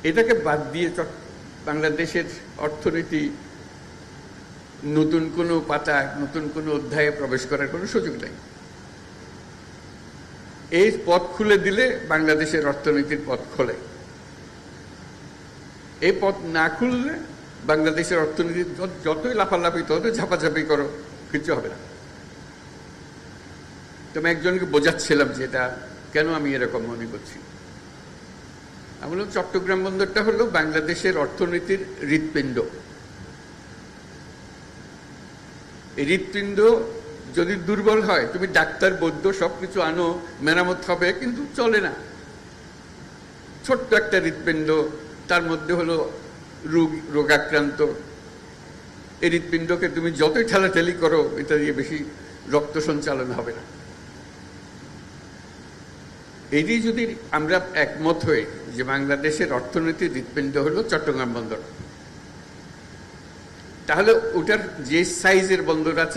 এটাকে বাদ দিয়ে বাংলাদেশের অর্থনীতি নতুন কোনো পাতায়, নতুন কোনো অধ্যায়ে প্রবেশ করার কোনো সুযোগ নেই। এই পথ খুলে দিলে বাংলাদেশের অর্থনীতির পথ খোলে। এই পথ না খুললে বাংলাদেশের অর্থনীতি যতই লাফালাফি, ততই ঝাপাঝাপি করো, কিছু হবে না। তো আমি একজনকে বোঝাচ্ছিলাম যে এটা কেন আমি এরকম মনে করছি। আমি বললাম, চট্টগ্রাম বন্দরটা হলো বাংলাদেশের অর্থনীতির হৃৎপিণ্ড। এই হৃৎপিণ্ড যদি দুর্বল হয়, তুমি ডাক্তার বৈদ্য সবকিছু আনো, মেরামত হবে, কিন্তু চলে না। ছোট্ট একটা হৃৎপিণ্ড, তার মধ্যে হলো রোগাক্রান্ত। এই হৃৎপিণ্ডকে তুমি যতই ঠেলাঠেলি করো, এটা দিয়ে বেশি রক্ত সঞ্চালন হবে না। এটি যদি আমরা একমত হই যে বাংলাদেশের অর্থনীতির হৃৎপিণ্ড হলো চট্টগ্রাম বন্দর, তাহলে ওটার যে সাইজের বন্দর আছে